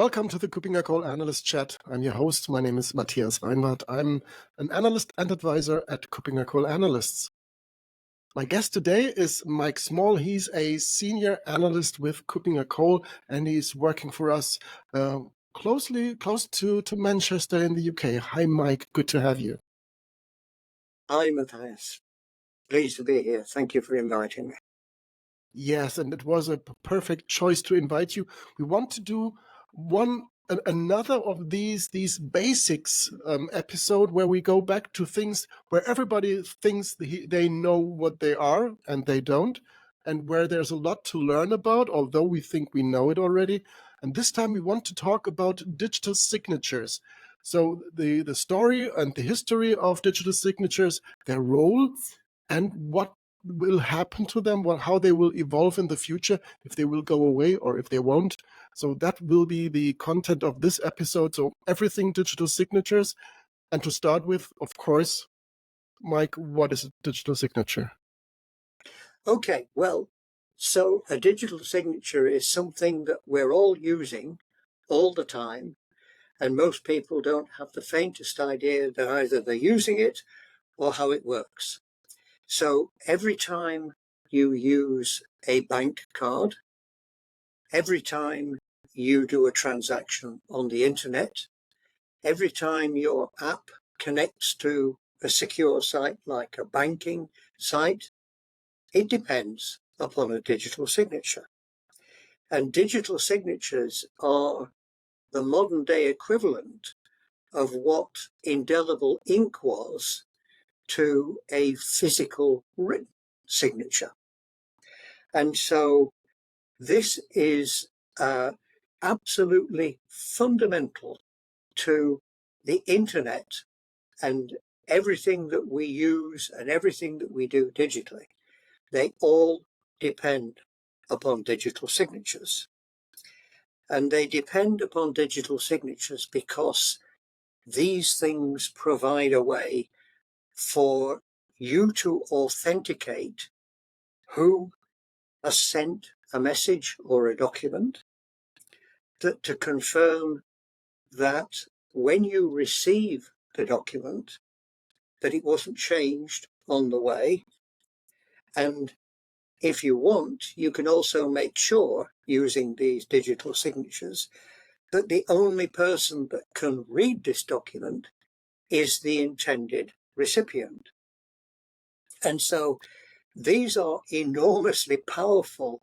Welcome to the KuppingerCole Analyst Chat. I'm your host. My name is Matthias Weinwart. I'm an analyst and advisor at KuppingerCole Analysts. My guest today is Mike Small. He's a senior analyst with KuppingerCole, and he's working for us close to Manchester in the UK. Hi, Mike. Good to have you. Hi, Matthias. Pleased to be here. Thank you for inviting me. Yes, and it was a perfect choice to invite you. We want to do another of these basics episode where we go back to things where everybody thinks they know what they are and they don't, and where there's a lot to learn about, although we think we know it already. And this time we want to talk about digital signatures. So the story and the history of digital signatures, their role, and what will happen to them, how they will evolve in the future, if they will go away or if they won't. So that will be the content of this episode. So everything digital signatures. And to start with, of course, Mike, what is a digital signature? Okay, well, so a digital signature is something that we're all using all the time, and most people don't have the faintest idea that either they're using it or how it works. So every time you use a bank card, every time you do a transaction on the internet, every time your app connects to a secure site like a banking site, it depends upon a digital signature. And digital signatures are the modern day equivalent of what indelible ink was to a physical written signature. And so this is absolutely fundamental to the internet and everything that we use and everything that we do digitally. They all depend upon digital signatures. And they depend upon digital signatures because these things provide a way for you to authenticate who has sent a message or a document, to confirm that when you receive the document, that it wasn't changed on the way. And if you want, you can also make sure, using these digital signatures, that the only person that can read this document is the intended recipient. And so these are enormously powerful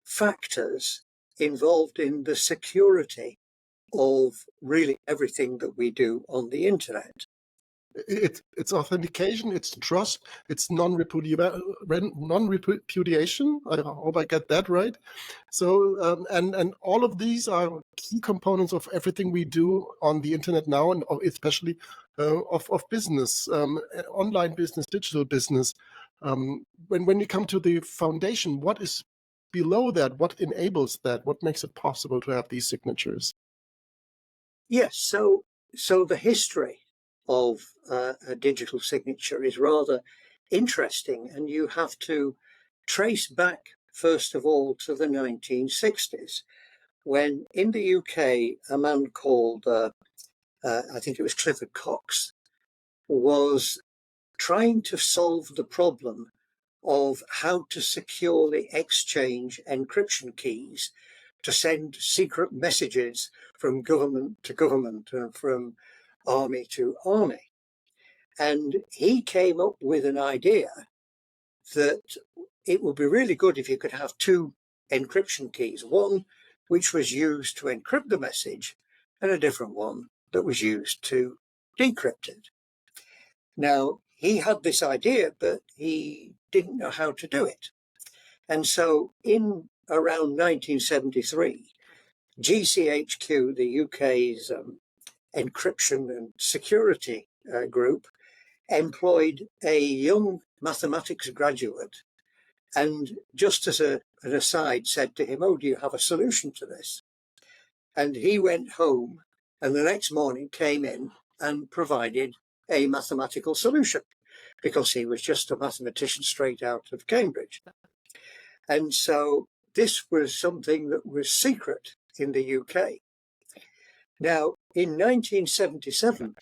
factors involved in the security of really everything that we do on the internet. It's authentication, it's trust, it's non-repudiation. I hope I get that right. So, and all of these are key components of everything we do on the internet now, and especially of business, online business, digital business. When you come to the foundation, what is below that? What enables that? What makes it possible to have these signatures? Yes, so the history of a digital signature is rather interesting, and you have to trace back, first of all, to the 1960s, when in the UK, a man called, I think it was Clifford Cox, was trying to solve the problem of how to securely exchange encryption keys to send secret messages from government to government and from army to army. And he came up with an idea that it would be really good if you could have two encryption keys, one which was used to encrypt the message and a different one that was used to decrypt it. Now, he had this idea, but he didn't know how to do it. And so in around 1973, GCHQ, the UK's encryption and security group, employed a young mathematics graduate and just as an aside said to him, "Oh, do you have a solution to this?" And he went home and the next morning came in and provided a mathematical solution because he was just a mathematician straight out of Cambridge. And so this was something that was secret in the UK. Now, in 1977,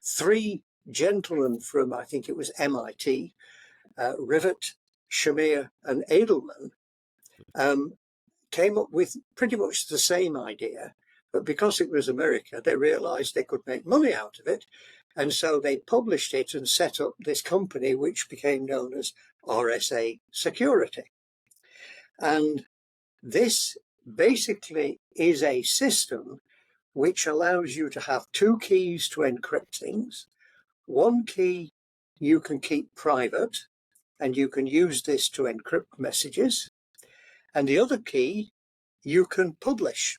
three gentlemen from, I think it was MIT, Rivet, Shamir, and Edelman, came up with pretty much the same idea, but because it was America, they realized they could make money out of it. And so they published it and set up this company, which became known as RSA Security. And this basically is a system which allows you to have two keys to encrypt things. One key you can keep private, and you can use this to encrypt messages. And the other key you can publish.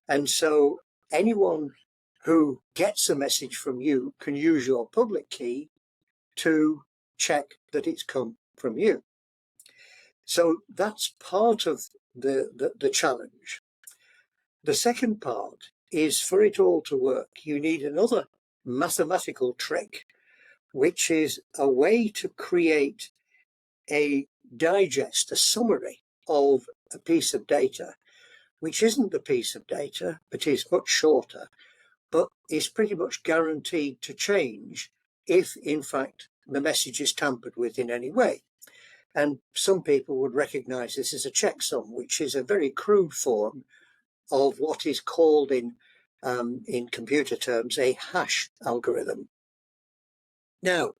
And so anyone who gets a message from you can use your public key to check that it's come from you. So that's part of the challenge. The second part is, for it all to work, you need another mathematical trick, which is a way to create a digest, a summary of a piece of data, which isn't a piece of data, but is much shorter, but is pretty much guaranteed to change if, in fact, the message is tampered with in any way. And some people would recognize this as a checksum, which is a very crude form of what is called in computer terms a hash algorithm. Now,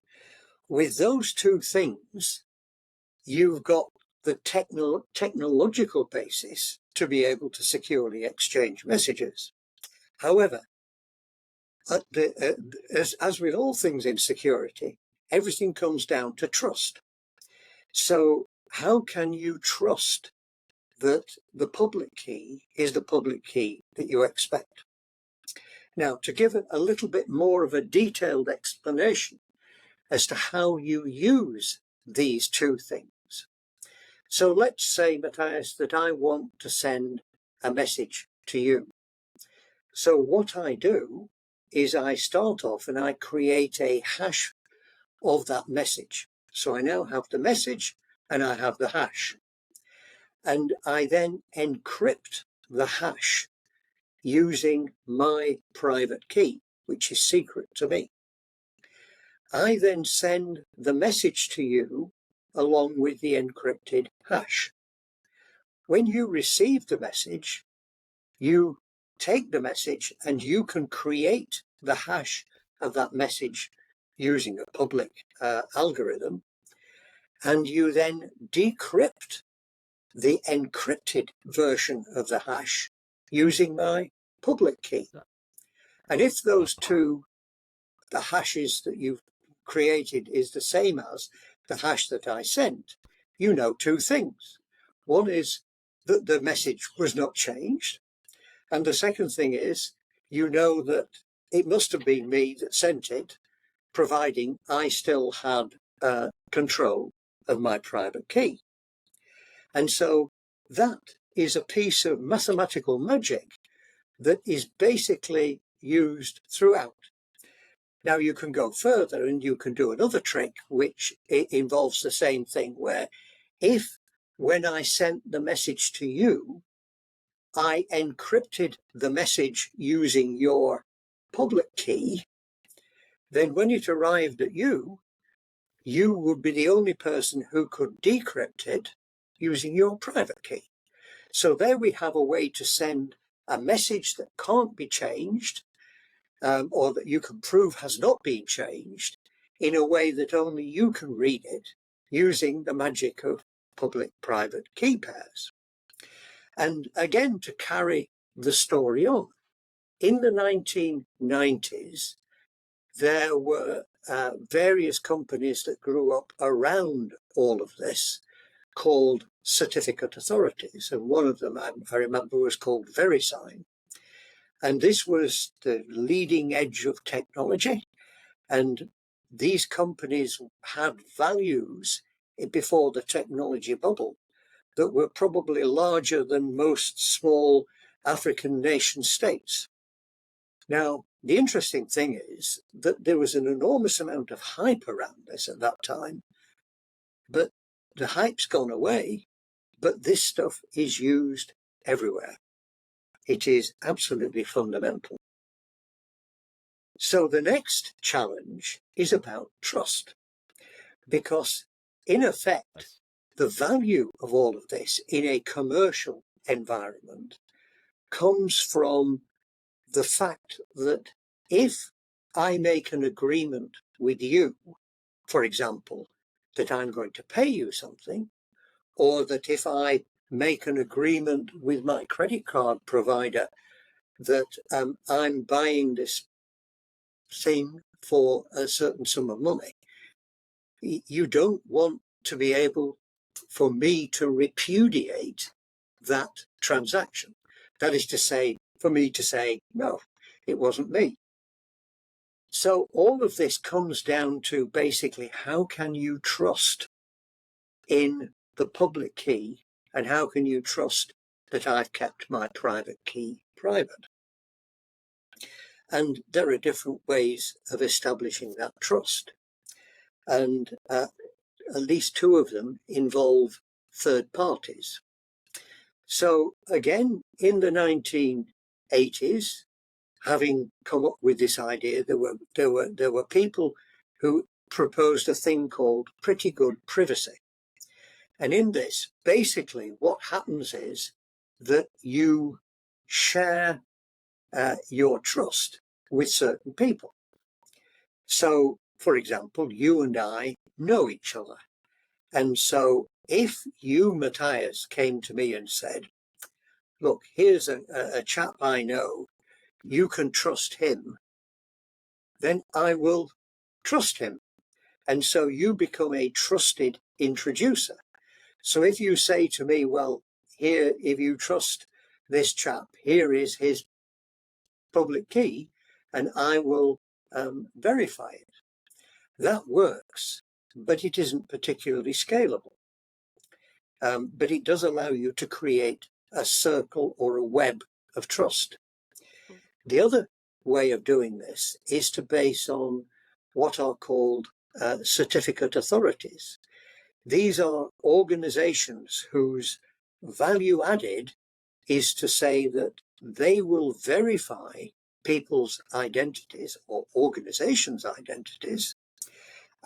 with those two things, you've got the technological basis to be able to securely exchange messages. However, as with all things in security, everything comes down to trust. So how can you trust that the public key is the public key that you expect? Now, to give it a little bit more of a detailed explanation as to how you use these two things. So let's say, Matthias, that I want to send a message to you. So what I do is I start off and I create a hash of that message. So I now have the message and I have the hash. And I then encrypt the hash using my private key, which is secret to me. I then send the message to you along with the encrypted hash. When you receive the message, you take the message and you can create the hash of that message using a public algorithm, and you then decrypt the encrypted version of the hash using my public key. And if those two, the hashes that you've created is the same as the hash that I sent, you know two things. One is that the message was not changed. And the second thing is, you know that it must have been me that sent it, providing I still had control of my private key. And so that is a piece of mathematical magic that is basically used throughout. Now you can go further and you can do another trick, which involves the same thing, where if when I sent the message to you, I encrypted the message using your public key, then when it arrived at you, you would be the only person who could decrypt it using your private key. So there we have a way to send a message that can't be changed, or that you can prove has not been changed, in a way that only you can read it using the magic of public-private key pairs. And again, to carry the story on, in the 1990s, there were various companies that grew up around all of this called certificate authorities. And one of them, I remember, was called VeriSign. And this was the leading edge of technology. And these companies had values before the technology bubble that were probably larger than most small African nation states. Now, the interesting thing is that there was an enormous amount of hype around this at that time, but the hype's gone away, but this stuff is used everywhere. It is absolutely fundamental. So the next challenge is about trust, because in effect, the value of all of this in a commercial environment comes from the fact that if I make an agreement with you, for example, that I'm going to pay you something, or that if I make an agreement with my credit card provider that I'm buying this thing for a certain sum of money, you don't want to be able for me to repudiate that transaction. That is to say, for me to say, no, it wasn't me. So all of this comes down to basically, how can you trust in the public key, and how can you trust that I've kept my private key private? And there are different ways of establishing that trust. And at least two of them involve third parties. So again, in the 1980s, having come up with this idea, there were people who proposed a thing called pretty good privacy. And in this, basically what happens is that you share your trust with certain people. So, for example, you and I know each other. And so if you, Matthias, came to me and said, look, here's a chap I know, you can trust him, then I will trust him. And so you become a trusted introducer. So if you say to me, well, here, if you trust this chap, here is his public key, and I will verify it. That works, but it isn't particularly scalable. But it does allow you to create a circle or a web of trust. The other way of doing this is to base on what are called certificate authorities. These are organizations whose value added is to say that they will verify people's identities or organizations' identities,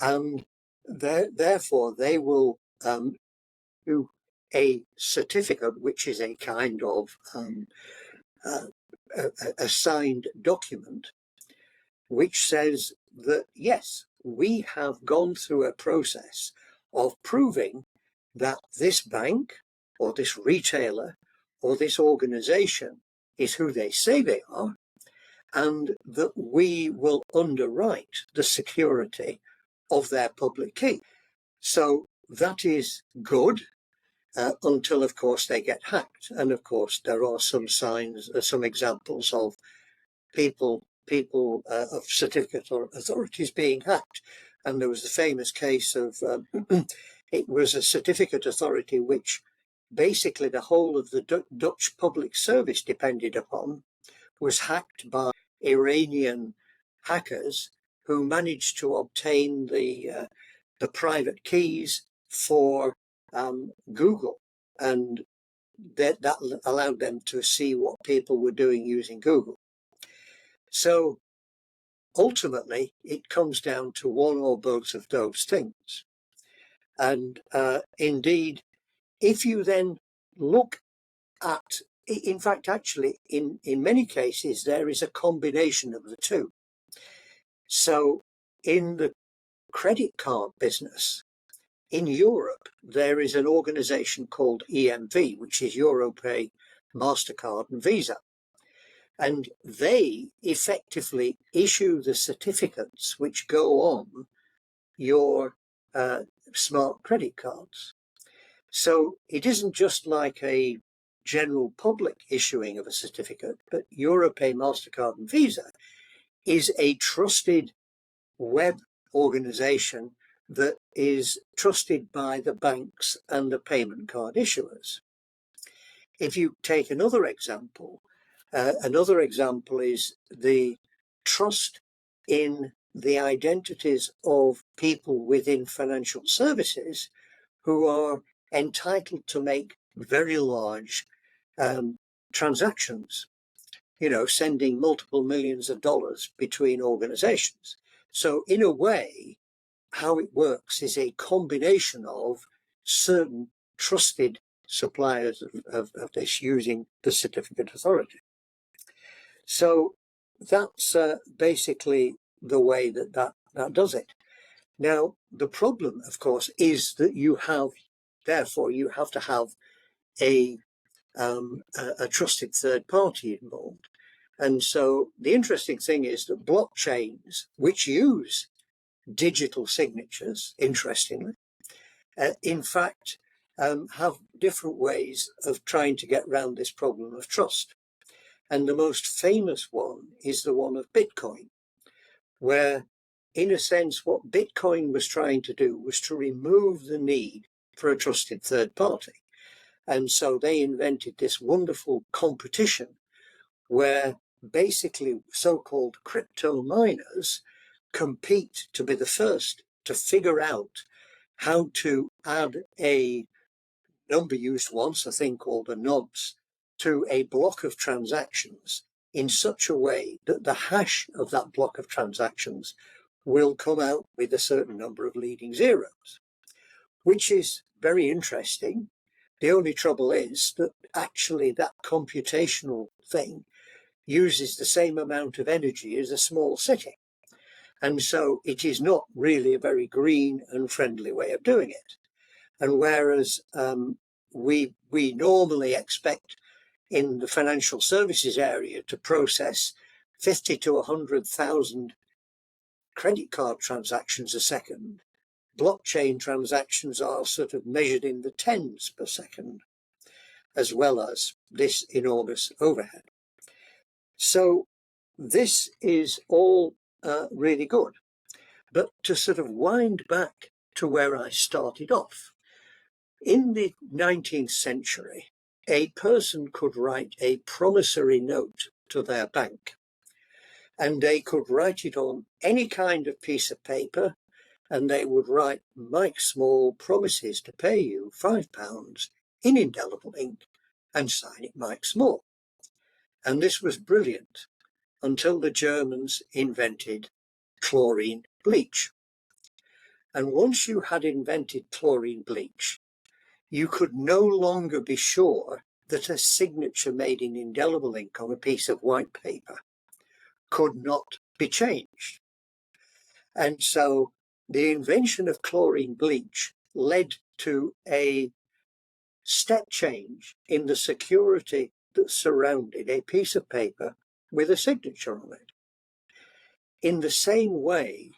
and therefore they will do a certificate, which is a kind of a signed document, which says that, yes, we have gone through a process of proving that this bank or this retailer or this organization is who they say they are, and that we will underwrite the security of their public key. So that is good until, of course, they get hacked. And of course, there are some signs, some examples of people of certificate or authorities being hacked. And there was the famous case of, it was a certificate authority which basically the whole of the Dutch public service depended upon, was hacked by Iranian hackers who managed to obtain the private keys for Google, and that allowed them to see what people were doing using Google. So ultimately, it comes down to one or both of those things. And indeed, if you then look at, in fact, actually, in many cases, there is a combination of the two. So in the credit card business, in Europe, there is an organization called EMV, which is Europay, MasterCard and Visa. And they effectively issue the certificates which go on your smart credit cards. So it isn't just like a general public issuing of a certificate, but Europay, MasterCard and Visa is a trusted web organization that is trusted by the banks and the payment card issuers. If you take another example is the trust in the identities of people within financial services who are entitled to make very large transactions. sending multiple millions of dollars between organizations. So in a way, how it works is a combination of certain trusted suppliers of this using the certificate authority. So that's basically the way that does it. Now, the problem, of course, is that you have to have a trusted third party involved. And so the interesting thing is that blockchains, which use digital signatures, interestingly, in fact, have different ways of trying to get around this problem of trust. And the most famous one is the one of Bitcoin, where, in a sense, what Bitcoin was trying to do was to remove the need for a trusted third party. And so they invented this wonderful competition where basically so-called crypto miners compete to be the first to figure out how to add a number used once, a thing called a nonce, to a block of transactions in such a way that the hash of that block of transactions will come out with a certain number of leading zeros, which is very interesting. The only trouble is that actually that computational thing uses the same amount of energy as a small city. And so it is not really a very green and friendly way of doing it. And whereas we normally expect in the financial services area to process 50 to 100,000 credit card transactions a second, blockchain transactions are sort of measured in the tens per second, as well as this enormous overhead. So this is all really good. But to sort of wind back to where I started off, in the 19th century, a person could write a promissory note to their bank, and they could write it on any kind of piece of paper, and they would write Mike Small promises to pay you £5 in indelible ink and sign it Mike Small. And this was brilliant until the Germans invented chlorine bleach. And once you had invented chlorine bleach, you could no longer be sure that a signature made in indelible ink on a piece of white paper could not be changed. And so the invention of chlorine bleach led to a step change in the security that surrounded a piece of paper with a signature on it. In the same way,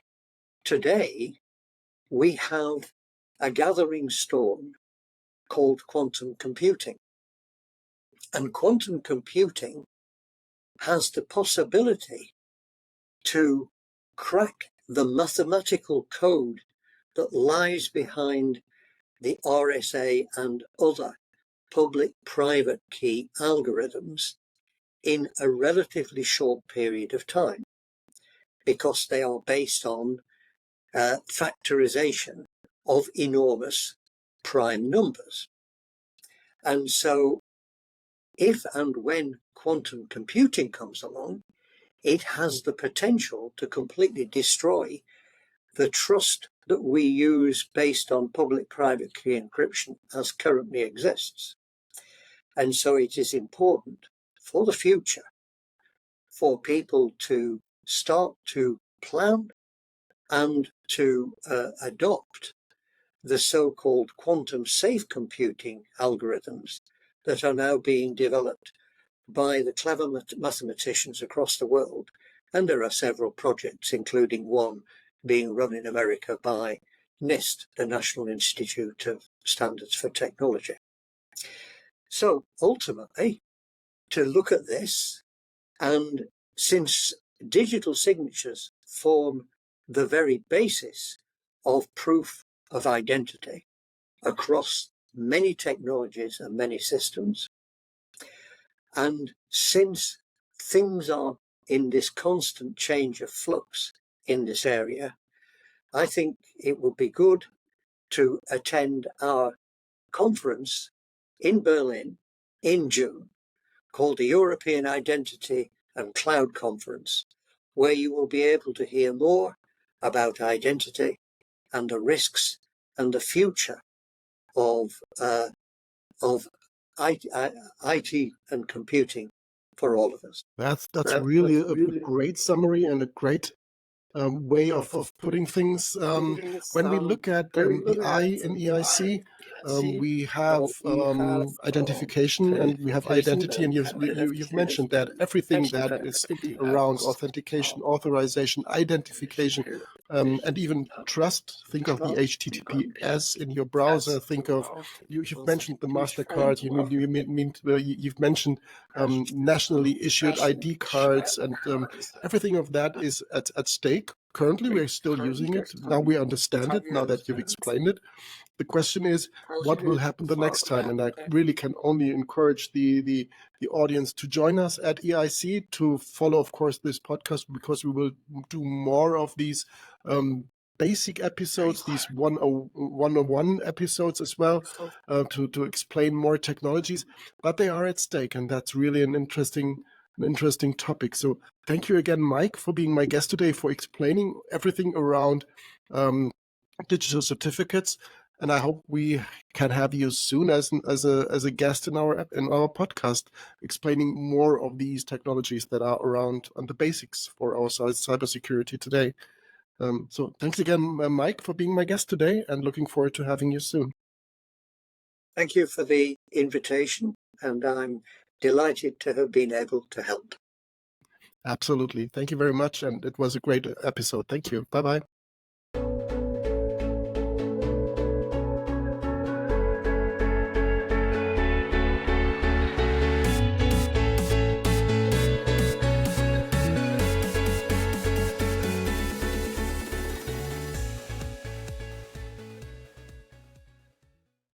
today, we have a gathering storm called quantum computing. And quantum computing has the possibility to crack the mathematical code that lies behind the RSA and other public-private key algorithms in a relatively short period of time, because they are based on factorization of enormous prime numbers. And so if and when quantum computing comes along, it has the potential to completely destroy the trust that we use based on public-private key encryption as currently exists. And so it is important for the future for people to start to plan and to adopt the so-called quantum safe computing algorithms that are now being developed by the clever mathematicians across the world. And there are several projects, including one being run in America by NIST, the National Institute of Standards for Technology. So ultimately, to look at this, and since digital signatures form the very basis of proof of identity across many technologies and many systems, and since things are in this constant change of flux in this area, I think it would be good to attend our conference in Berlin in June called the European Identity and Cloud Conference, where you will be able to hear more about identity and the risks and the future of IT and computing for all of us. That's really a great summary and a great way of putting things. When we look at the I in EIC, we have identification and we have identity, and you've mentioned that everything that is around authentication, authorization, identification, and even trust. Think of the HTTPS in your browser. Think of you've mentioned the Mastercard. You've mentioned nationally issued ID cards, and everything of that is at stake. Currently, we're still using it. Now we understand it, now that you've explained it. The question is, what will happen the next time? And I really can only encourage the audience to join us at EIC, to follow, of course, this podcast, because we will do more of these basic episodes, these 101 episodes as well, to explain more technologies. But they are at stake, and that's really an interesting topic. So thank you again, Mike, for being my guest today, for explaining everything around digital certificates. And I hope we can have you soon as a guest in our podcast, explaining more of these technologies that are around and the basics for our cybersecurity today. So thanks again, Mike, for being my guest today, and looking forward to having you soon. Thank you for the invitation, and I'm delighted to have been able to help. Absolutely. Thank you very much. And it was a great episode. Thank you. Bye-bye.